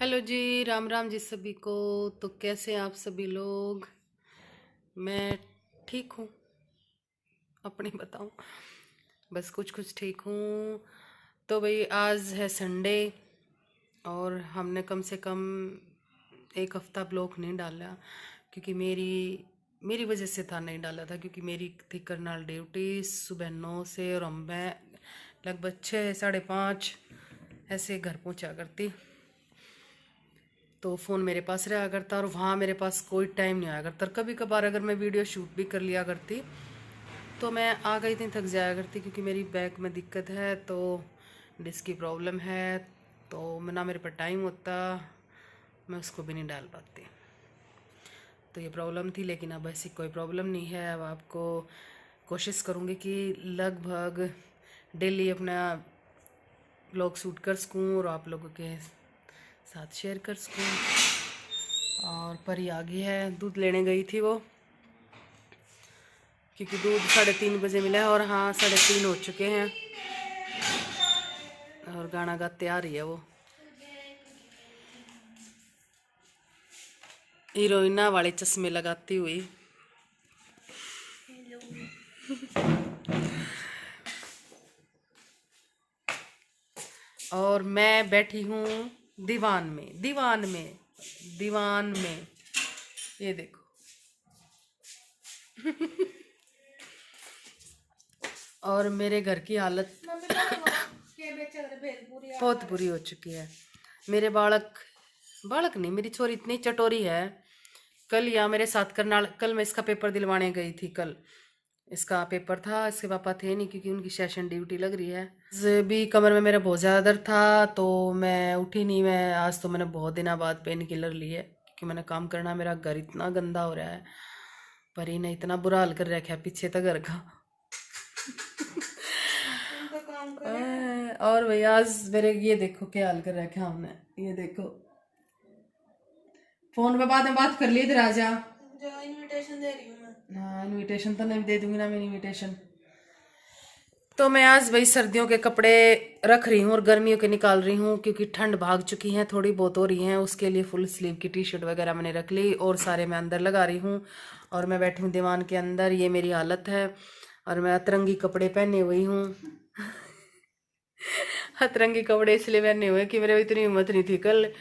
Hello जी, राम राम जी सभी को। तो कैसे हैं आप सभी लोग? मैं ठीक हूँ, अपनी बताऊँ। बस कुछ कुछ ठीक हूँ। तो भाई आज है संडे और हमने कम से कम एक हफ्ता ब्लॉग नहीं डाला, क्योंकि मेरी वजह से था नहीं डाला था, क्योंकि मेरी थी करनाल ड्यूटी सुबह 9 से, और मैं लगभग 6 साढ़े 5 ऐसे घर पहुँचा करती। तो फ़ोन मेरे पास रहा करता और वहाँ मेरे पास कोई टाइम नहीं आया करता। कभी कभार अगर मैं वीडियो शूट भी कर लिया करती तो मैं आ गई थी, थक जाया करती, क्योंकि मेरी बैक में दिक्कत है, तो डिस्क की प्रॉब्लम है, तो ना मेरे पर टाइम होता, मैं उसको भी नहीं डाल पाती। तो ये प्रॉब्लम थी, लेकिन अब ऐसी कोई प्रॉब्लम नहीं है। अब आपको कोशिश करूँगी कि लगभग डेली अपना ब्लॉग शूट कर सकूँ और आप लोगों के साथ शेयर कर सकूँ। और परी आ गई है, दूध लेने गई थी वो, क्योंकि दूध 3:30 बजे मिला है और हाँ 3:30 हो चुके हैं। और गाना गाते आ रही है वो, हीरोइना वाले चश्मे लगाती हुई। और मैं बैठी हूँ दीवान में, दीवान में, ये देखो। और मेरे घर की हालत बहुत बुरी हो चुकी है। मेरे बालक नहीं, मेरी छोरी इतनी चटोरी है। कल या मेरे साथ करनाल, कल मैं इसका पेपर दिलवाने गई थी। कल इसका पेपर था, इसके पापा थे नहीं क्योंकि उनकी सेशन ड्यूटी लग रही है। भी कमर में मेरा बहुत ज़्यादा दर्द था, तो मैं उठी नहीं। मैं आज तो मैंने बहुत दिनों बाद पेन किलर ली है, क्योंकि मैंने काम करना, मेरा घर इतना गंदा हो रहा है। परी ने इतना बुरा हाल कर रखा है पीछे तक घर का। और भैया आज मेरे ये देखो क्या हाल कर रखा है हमने, ये देखो। फोन पे बाद में बात कर ली इधर आ जा। जो इनविटेशन दे रही हूँ मैं। हाँ इनविटेशन तो नहीं दे दूंगी ना मैं इनविटेशन। तो मैं आज भाई सर्दियों के कपड़े रख रही हूँ और गर्मियों के निकाल रही हूँ, क्योंकि ठंड भाग चुकी है, थोड़ी बहुत हो रही है। उसके लिए फुल स्लीव की टी शर्ट वगैरह मैंने रख ली और सारे मैं अंदर लगा रही हूँ। और मैं बैठी हूँ दीवान के अंदर, ये मेरी हालत है। और मैं अतरंगी कपड़े पहने हुई हूँ। अतरंगी कपड़े इसलिए पहने हुए कि मेरे इतनी हिम्मत नहीं थी कल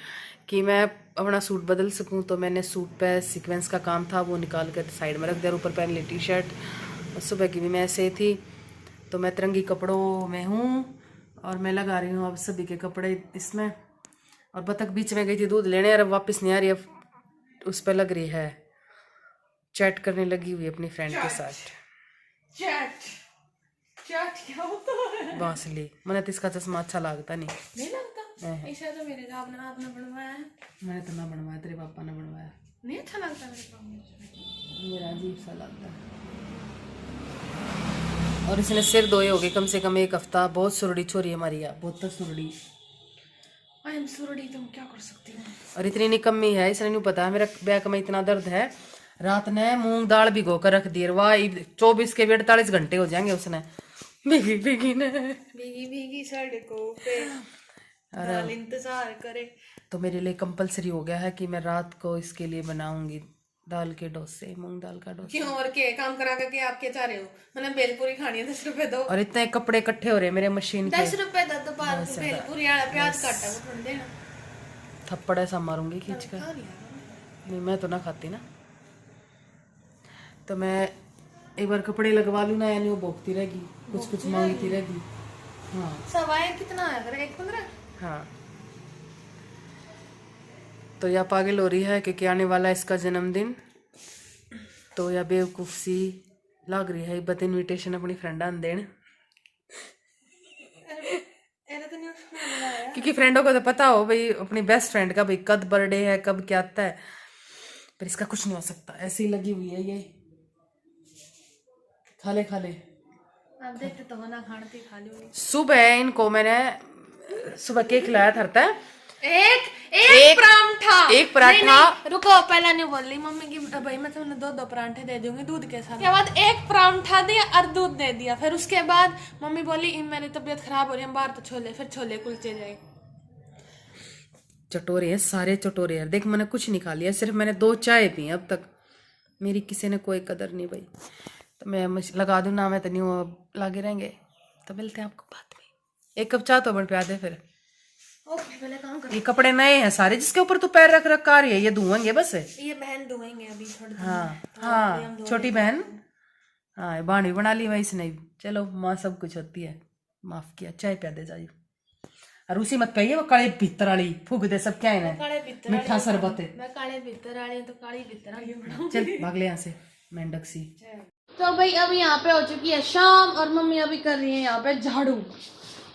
कि मैं अपना सूट बदल सकूं। तो मैंने सूट पे सीक्वेंस का काम था, वो निकाल कर साइड में रख दिया, ऊपर पहन ली टी शर्ट। और सुबह की भी मैं ऐसे थी। तो मैं तिरंगी कपड़ों में हूँ और मैं लगा रही हूँ अब सभी के कपड़े इसमें। और बतख बीच में गई थी दूध लेने और अब वापस नहीं आ रही, अब उस पर लग रही है, चैट करने लगी हुई अपनी फ्रेंड के साथ। चैट क्या होता है? बांसली मैंने तो इसका चश्मा अच्छा लगता नहीं लगता। इसे तो मेरे आपने बनवाया है। मैंने तो ना बनवाया, तेरे पापा ने बनवाया। नहीं अच्छा लगता मेरा अजीब सा लगता है। और इसने सिर धोए हो गए कम से कम एक हफ्ता। बहुत सुरड़ी छोरी हमारी है, बहुत सुरड़ी। सुरड़ी तुम क्या कर सकती हो। और इतनी निकम्मी है, इसने नहीं पता मेरा बैक में इतना दर्द है। रात ने मूंग दाल भिगो कर रख दी, वाह 24 के भी 48 घंटे हो जाएंगे उसने भीगी भीगी सड़कों पे दाल इंतजार करे। तो मेरे लिए कंपलसरी हो गया है कि मैं रात को इसके लिए बनाऊंगी दाल के डोसे, मूंग दाल का डोसा। क्यों और के काम करा करके आप क्या चाह रहे हो? मैंने भेलपूरी खानी है, 10 रुपए दो। और इतने कपड़े इकट्ठे हो रहे मेरे मशीन के। 10 रुपए दो तो भेलपूरी वाला प्याज काटा वो ठंडे ना थप्पड़ ऐसा मारूंगी खींच कर। नहीं मैं तो ना खाती ना। तो मैं एक बार कपड़े लगवा लूँ ना, यानी वो भोगती रहेगी, कुछ मांगती रहेगी। हाँ सवाए कितना आया करे 1.15। हाँ तो यह पागल हो रही है क्योंकि आने वाला है इसका जन्मदिन। तो यह बेवकूफ सी लग रही है, बत इनविटेशन अपनी फ्रेंड आन देन। क्योंकि फ्रेंडों को तो पता हो भाई, अपनी बेस्ट फ्रेंड का भाई कब बर्थडे है, कब क्या आता है, पर इसका कुछ नहीं हो सकता, ऐसे ही लगी हुई है ये। खा ले अब देखते तो ना खाने खा लो। सुबह इनको मैंने सुबह केक खिलाया था, एक पराठा। रुको पहले नहीं बोल रही मम्मी की भाई मैं तुम्हें 2 परांठे दे दूंगी दूध के साथ। उसके बाद एक परांठा दिया और दूध दे दिया। फिर उसके बाद मम्मी बोली मेरी तबीयत खराब हो रही है, बाहर तो छोले, फिर छोले कुलचे जाए। चटोरे हैं सारे, चटोरे हैं। देख मैंने कुछ नहीं खा लिया, सिर्फ मैंने 2 चाय पी अब तक। मेरी किसी ने कोई कदर नहीं भाई। तो मैं लगा दूँ ना, मैं तो नहीं वो लागे रहेंगे। तो मिलते हैं आपको बाद में। 1 कप चाय तो बन पिया दे फिर। ओके, पहले काम कर। ये कपड़े नए हैं सारे, जिसके ऊपर तू पैर रख रखा रही है, ये धुएंगे बस। ये बहन धोएंगे अभी थोड़ी देर हाँ में, तो हाँ, अभी हम धो छोटी लेंगे। बहन। हाँ, बाणी बना ली वही इसने भी। चलो, माँ सब कुछ होती है। माफ किया, चाय पिया दे जाइए। और उसी मत कहिए वो काले भीतर वाली फूक दे सब, क्या है काले भीतर मीठा वाली शरबत है। मैं काले भीतर वाली हूं, तो काली भीतर वाली बनाऊं। चल भाग ले यहाँ से मेंढक सी। तो भाई अभी यहाँ पे हो चुकी है शाम और मम्मी अभी कर रही है यहाँ पे झाड़ू।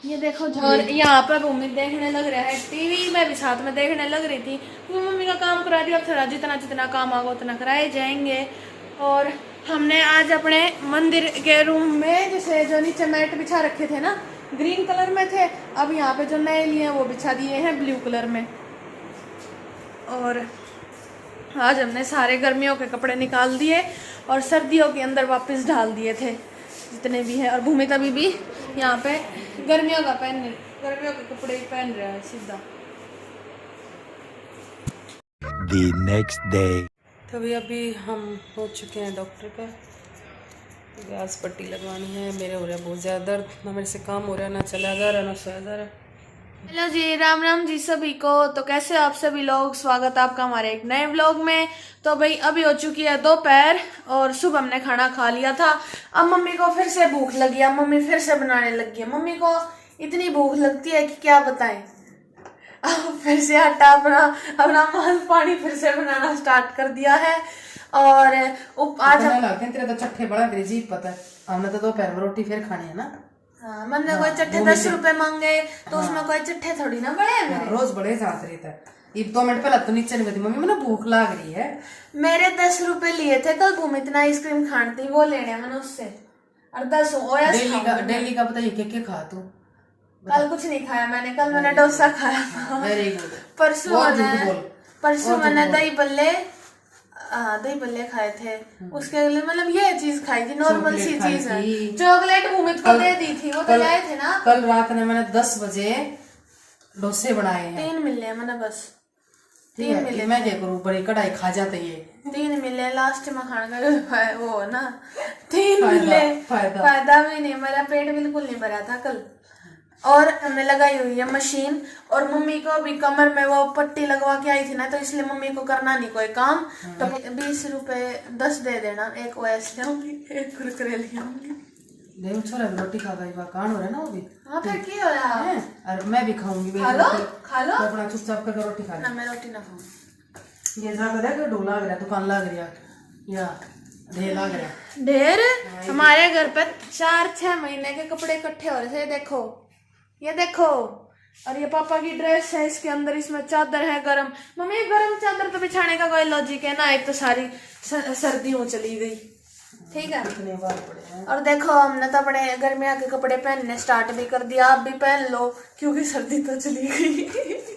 ये देखो झाड़ू। और यहाँ पर भूमि देखने लग रहा है टीवी, मैं भी साथ में देखने लग रही थी। मम्मी का काम करा दिया, अब थोड़ा जितना जितना काम आगा उतना कराए जाएंगे। और हमने आज अपने मंदिर के रूम में जैसे जो नीचे मैट बिछा रखे थे ना, ग्रीन कलर में थे, अब यहाँ पे जो नए लिए हैं वो बिछा दिए हैं ब्लू कलर में। और आज हमने सारे गर्मियों के कपड़े निकाल दिए और सर्दियों के अंदर वापस डाल दिए थे जितने भी हैं। और भूमि तभी भी यहाँ पे गर्मियों के कपड़े ही पहन रहा है सीधा। The next day. तभी अभी हम हो चुके हैं डॉक्टर का। गैस पट्टी लगवानी है। मेरे हो रहा है बहुत ज़्यादा दर्द, ना मेरे से काम हो रहा है, ना चला जा रहा, ना सोया जा रहा। हेलो जी, राम राम जी सभी को। तो कैसे आप सभी लोग, स्वागत है आपका हमारे एक नए व्लॉग में। तो भाई अभी हो चुकी है दोपहर और सुबह हमने खाना खा लिया था। अब मम्मी को फिर से भूख लगी है, मम्मी फिर से बनाने लगी है। मम्मी को इतनी भूख लगती है कि क्या बताएं। अब फिर से आटा अपना माल पानी फिर से बनाना स्टार्ट कर दिया है। और आज लगते हैं तेरे तो चट्टे बड़ा तेरी जीप पता है। हमने तो दोपहर में रोटी फिर खानी है ना। हाँ, मैंने कोई चट्टे 10 रुपए मांगे तो उसमें कोई चट्टे थोड़ी ना बड़े हैं मेरे। रोज बड़े साथ रहता है। ये 2 मिनट पहले तो नीचे नहीं गई मम्मी, मैंने भूख लग रही है। मेरे 10 रुपए लिए थे कल भूमि, इतना आइसक्रीम खाती वो लेने मैंने उससे। और 10 डेली का बताइए क्या खा तू। कल कुछ नहीं खाया मैंने, कल मैंने डोसा खाया था। Very good. परसों मैंने दही बल्ले खाए थे। उसके लिए मतलब ये चीज खाई थी, नॉर्मल सी चीज है। चॉकलेट भूमि को दे दी थी, वो तो लाए थे ना। कल रात ने मैंने 10 बजे डोसे बनाए हैं। 3 मिले मैंने बस। 3 मिले। मैं क्या करूँ, बड़ी कढ़ाई खा जाते ये। 3 मिले, लास्ट में खाने का वो ना 3 मिले। फायदा भी नहीं, मेरा पेट बिल्कुल नहीं भरा था कल। और हमने लगाई हुई है मशीन। और मम्मी को भी कमर में वो पट्टी लगवा के आई थी ना, तो इसलिए मम्मी को करना नहीं कोई काम। तो 20 रुपए 10 दे देना, एक ओएस लेंगी, एक कुरकुरे लेंगी। छोरा रोटी खा गई, कान हो रहा है ना वो भी। हाँ फिर क्या हो रहा है? और मैं भी खाऊंगी। खा लो तो अपना चुपचाप करके रोटी खा ना, मैं रोटी ना खाऊंगी। ये जगह देख ढोल लग रहा, दुकान लग रही है या ढेर लग रहा। ढेर हमारे घर पे 4-6 महीने के कपड़े इकट्ठे हो रहे थे। देखो ये देखो। और ये पापा की ड्रेस है, इसके अंदर इसमें चादर है गरम। मम्मी गरम चादर तो बिछाने का कोई लॉजिक है ना, एक तो सारी सर्दियों चली गई। ठीक है। कितने बार पड़े हैं। और देखो हमने तो अपने गर्मियों के कपड़े पहनने स्टार्ट भी कर दिया, आप भी पहन लो क्योंकि सर्दी तो चली गई,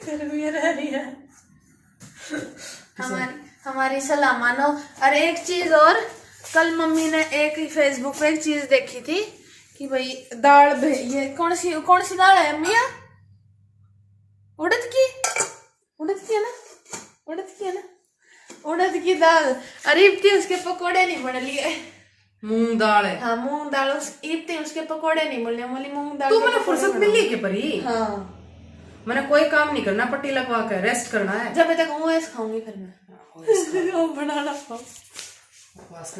गर्मी रह रही है। हमारी सलाह मानो। और एक चीज और, कल मम्मी ने एक फेसबुक पे एक चीज देखी थी कि भाई दाल, ये कौन सी दाल है मिया? उड़द की है ना, उड़द की दाल। अरे इब्ती उसके पकोड़े नहीं बन लिए। मूंग दाल है। हाँ मूंग दाल, इब्ती उसके पकोड़े नहीं बोले, बोली मूंग दाल। तू मैंने फुर्सत मिली के परी। हाँ मैंने कोई काम नहीं करना, पट्टी लगवा कर रेस्ट करना है। जब तक ओएस खाऊंगी फिर मैं बनाना खाऊं।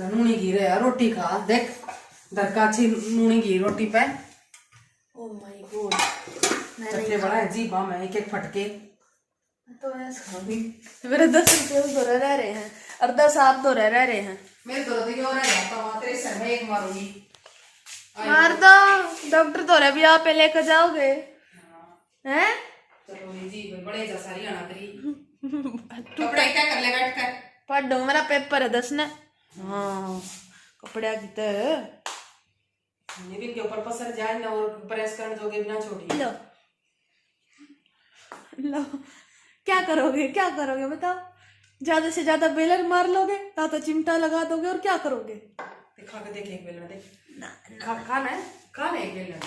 नूनी घी रहा, रोटी खा। देख दरकाची नूनी घी रोटी पे। ओह माय गॉड, चट्टे बड़ा है जी बा में एक एक फटके। तो ऐसा खाऊंगी। मेरे 10 रुपये उधर रह रहे हैं और 10 आप तो रह रहे हैं। मेरे तो देखिए और जाता हूं, तेरे सर में एक मारूंगी। मार दो, डॉक्टर तो रहे भी आप पे लेकर जाओगे हैं? चलो जी बड़े जा सारी आना तेरी। कपड़े क्या कर ले बैठ कर। पढ़ो, मेरा पेपर है 10 ने। हाँ कपड़े की तरह ये के ऊपर पसर जाए ना, और प्रेस करने जोगे बिना छोड़ी। लो लो, क्या करोगे बताओ? ज्यादा से ज्यादा बेलर मार लोगे, तो चिमटा लगा दोगे, और क्या करोगे? दिखा के देख एक बेलन देख। खाना है एक बेलन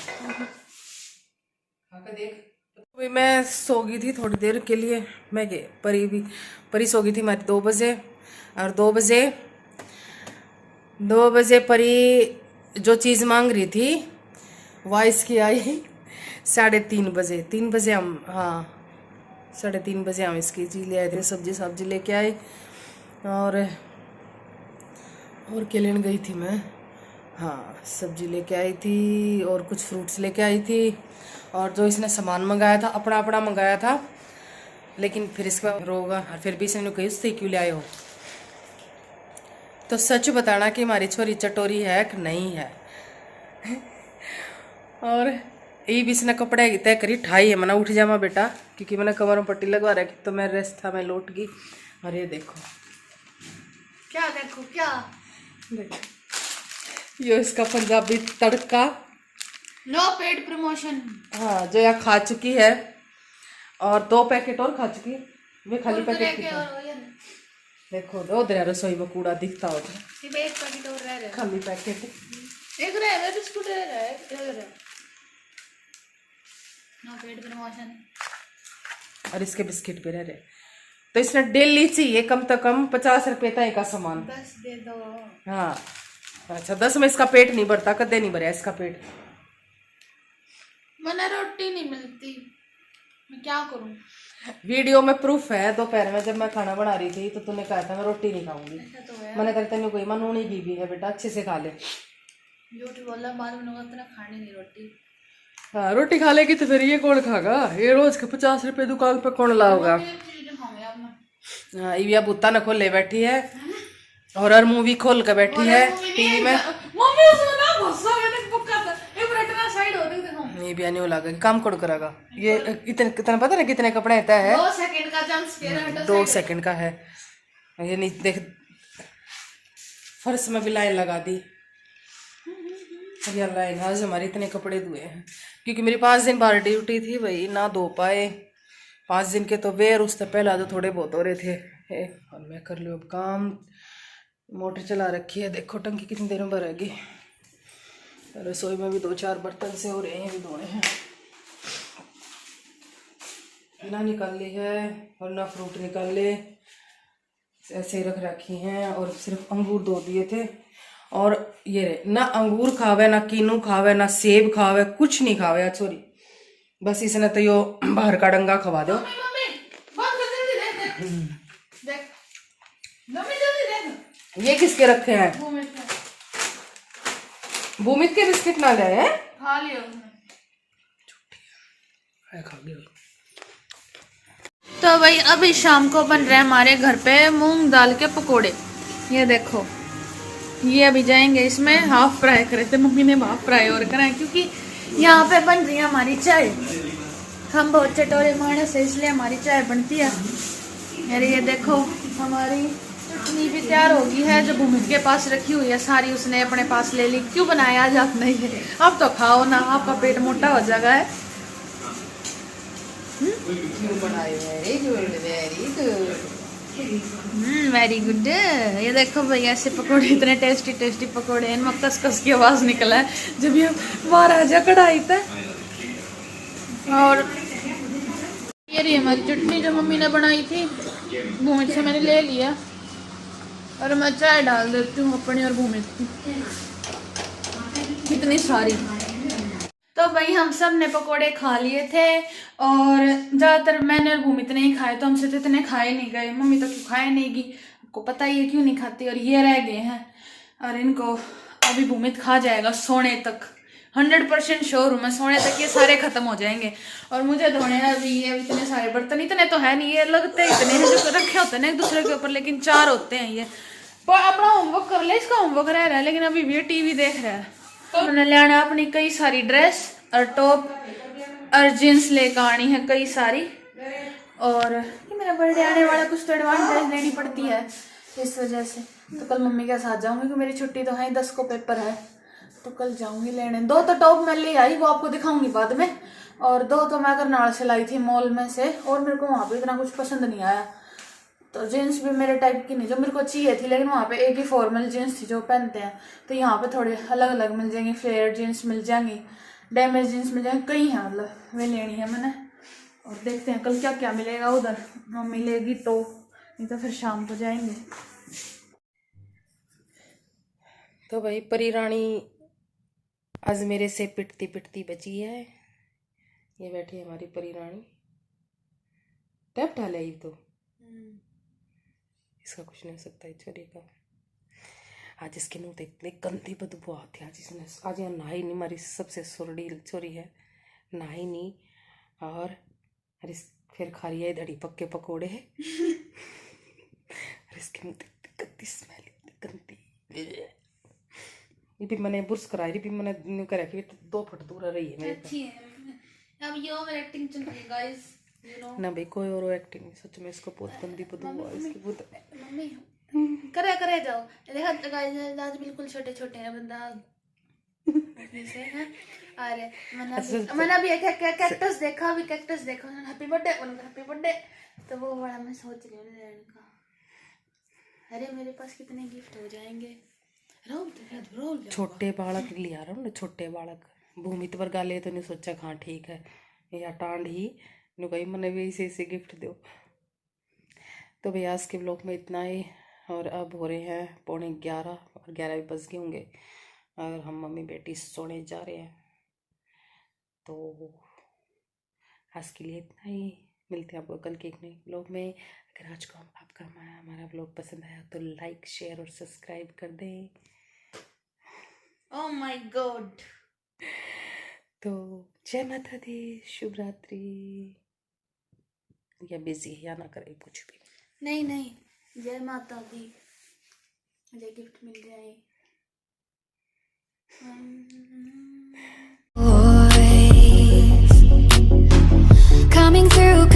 खा के देख। अभी मैं सो गई थी थोड़ी देर के लिए। मैं गई परी सो गई थी हमारी 2 बजे। और 2 बजे परी जो चीज़ मांग रही थी वह इसकी आई 3:30 बजे। 3 बजे हम, हाँ 3:30 बजे हम इसकी चीज़ ले आए थे। सब्जी लेके आए। और क्या लेने गई थी मैं, हाँ सब्जी लेके आई थी और कुछ फ्रूट्स लेके आई थी। और जो इसने सामान मंगाया था अपना अपना मंगाया था, लेकिन फिर इसका रोगा और फिर भी इसने कही उससे क्यों ले आए हो। तो सच बताना कि हमारी छोरी चटोरी है कि नहीं है। और ये भी इसने कपड़े तय करी ठाई है, मना उठ जा माँ बेटा, क्योंकि मैंने कमर में पट्टी लगवा रखी तो मैं रेस्ट था, मैं लौट गई। और ये देखो क्या देखो क्या, देखो ये इसका पंजाबी तड़का। No paid promotion. हाँ जो यहाँ खा चुकी है और 2 पैकेट और खा चुकी है। वे खाली पैकेट की देखो उधर रसोई में कूड़ा दिखता होता है। एक पैकेट और रह रहा खाली पैकेट एक रह रहा बिस्कुट रह रहा है। No paid promotion. और इसके बिस्किट पे रह रहे। तो इसने डेली चाहिए कम से कम 50 रुपए तक का सामान। 10 दे दो। हाँ अच्छा 10 में इसका पेट नहीं भरता, कदे नहीं भरा इसका पेट। मैंने रोटी नहीं मिलती, मैं क्या करूं। वीडियो में प्रूफ है, दोपहर में जब मैं खाना बना रही थी तो तूने कहा था मैं रोटी नहीं खाऊंगी। तो है मैंने कहा तेन कोई मन होनी की भी है बेटा, अच्छे से खा ले। झूठ बोला, बाद में इतना खानी नहीं रोटी। हाँ रोटी खा लेगी तो फिर ये कौन खागा, ये रोज के 50 रुपए दुकान पे कौन लाओगा। हाँ ये बुत्ता न खोले बैठी है और हर मूवी खोल के बैठी है टीवी में। ये भी आने वाला काम कौन करेगा। ये इतने कितना पता ना कितने कपड़े आता है, 2 सेकंड का जंप स्केयर है। 2 सेकंड का है। ये नहीं देख फर्श में भी लाइन लगा दी। यार लाइन आज हमारे इतने कपड़े धुए हैं क्योंकि मेरी 5 दिन बाहर ड्यूटी थी भाई, ना धो पाए 5 दिन के। तो वेयर उससे पहला तो थोड़े बहुत हो रहे थे। और मैं कर लूँ अब काम। मोटर चला रखी है, देखो टंकी कितनी देर में भरेगी। रसोई में भी 2-4 बर्तन से हो रहे हैं, भी धोने हैं। ना निकाल ली है और ना फ्रूट निकाल ले, ऐसे रख रखी हैं। और सिर्फ अंगूर धो दिए थे। और ये ना अंगूर खावे, ना कीनू खावे, ना सेब खावे, कुछ नहीं खावे छोरी। बस इसने तो यो बाहर का डंगा खवा दो। ये किसके रखे हैं? भूमित के बिस्किट ना ले हैं? खा लियो तो भाई अभी शाम को बन रहे हैं हमारे घर पे मूंग दाल के पकोड़े। ये देखो ये अभी जाएंगे इसमें। हाफ फ्राई करे थे मम्मी ने, हाफ फ्राई और कराए क्योंकि यहाँ पे बन रही है हमारी चाय। हम बहुत चटोरे मानस है इसलिए हमारी चाय बनती है। अरे ये देखो हमारी चटनी भी तैयार होगी है जो भूमित के पास रखी हुई है सारी उसने अपने पास ले ली। क्यों बनाया आज आप नहीं है, अब तो खाओ ना, आपका पेट मोटा हो जाएगा है। Very good. ये देखो भैया ऐसे पकोड़े, इतने टेस्टी टेस्टी पकोड़े। इनमें कस कस की आवाज निकला है जब ये बाहर आ जा कढ़ाई पे। और ये रही हमारी चटनी जो मम्मी ने बनाई थी, भूमित से मैंने ले लिया। और मैं चाय डाल देती हूँ अपनी और भूमित की कितनी सारी। तो भाई हम सब ने पकोड़े खा लिए थे और ज़्यादातर मैंने और भूमित ने ही खाए, तो हमसे तो इतने खाए नहीं गए। मम्मी तो क्यों खाए नहीं गई, आपको पता ही है क्यों नहीं खाती। और ये रह गए हैं और इनको अभी भूमित खा जाएगा सोने तक। 100% श्योर हूँ मैं, सोने तक ये सारे खत्म हो जाएंगे। और मुझे धोने हैं अभी ये इतने सारे बर्तन। इतने तो है नहीं, ये लगते इतने हैं जो रखे होते हैं ना एक दूसरे के ऊपर, लेकिन 4 होते हैं ये। पर अपना होमवर्क कर ले, इसका होमवर्क रह रहा है लेकिन अभी भी टीवी देख रहा है। तो मैंने लेना अपनी कई सारी ड्रेस और टॉप और जीन्स लेकर आनी है कई सारी। और ये मेरा बर्थडे आने वाला, कुछ तो एडवांस लेनी पड़ती है इस वजह से। तो कल मम्मी के साथ जाऊंगी क्योंकि मेरी छुट्टी तो है, 10 को पेपर है तो कल जाऊंगी लेने। 2 तो टॉप मैं ले आई, वो आपको दिखाऊंगी बाद में। और 2 तो मैं करनाल से लाई थी मॉल में से, और मेरे को वहाँ पे इतना कुछ पसंद नहीं आया। तो जीन्स भी मेरे टाइप की नहीं जो मेरे को चाहिए थी, लेकिन वहाँ पे एक ही फॉर्मल जीन्स थी जो पहनते हैं। तो यहाँ पे थोड़े अलग अलग मिल जाएंगी, फ्लेयर जीन्स मिल जाएंगी, डैमेज जीन्स मिल जाएंगी, कई हैं मतलब वे लेनी है मैंने। और देखते हैं कल क्या क्या मिलेगा उधर, मिलेगी तो, नहीं तो फिर शाम को जाएंगे। तो भाई परी रानी आज मेरे से पिटती पिटती बची है। ये बैठी है हमारी परी रानी। टैप डाला ये तो, इसका कुछ नहीं हो सकता इस छोरी का। आज इसके मुंह से इतनी गंदी बदबू आती है। आज इसने आज यहाँ नहाई नहीं, हमारी सबसे सुरड़ी छोरी है, नहाई नहीं। और फिर खा रही है धड़ी पक्के पकोड़े। और इसके मुंह से इतनी गंदी स्मेल, इतनी गंदी। ये भी मैंने बुर्स कराई, भी मैंने न्यू करा कि 2 फुट दूर रही है मेरे अच्छी है। अब ये ओवर एक्टिंग चल रही है गाइस, यू नो। ना भाई कोई और एक्टिंग नहीं, सच में इसको बहुत गंदी बदबू है इसकी बहुत। मम्मी करे जाओ। देखो गाइस आज बिल्कुल छोटे छोटे हैं बंदा से है। अरे मैंने अभी एक कैक्टस देखा, अभी कैक्टस देखा, हैप्पी बर्थडे। तो वो बड़ा मैं सोच रही हूँ लेने का। अरे मेरे पास कितने गिफ्ट हो जाएंगे। छोटे बालक लिया रहा हूँ ना, छोटे बालक भूमित पर गाले तो नहीं सोचा हाँ ठीक है या टांड ही नु कही मैंने भी ऐसे गिफ्ट दो। तो भैया आज के ब्लॉग में इतना ही। और अब हो रहे हैं 11:15 और 11 भी बज गए होंगे और हम मम्मी बेटी सोने जा रहे हैं। तो आज के लिए इतना ही, मिलते हैं आपको कल के एक नए ब्लॉग में। अगर आज को आपका हमारा ब्लॉग पसंद आया तो लाइक शेयर और सब्सक्राइब कर दें। Oh my God. तो जय माता दी, शुभ रात्रि। या बिजी या ना करे कुछ भी नहीं, जय माता दी, मुझे गिफ्ट मिल जाए। Coming through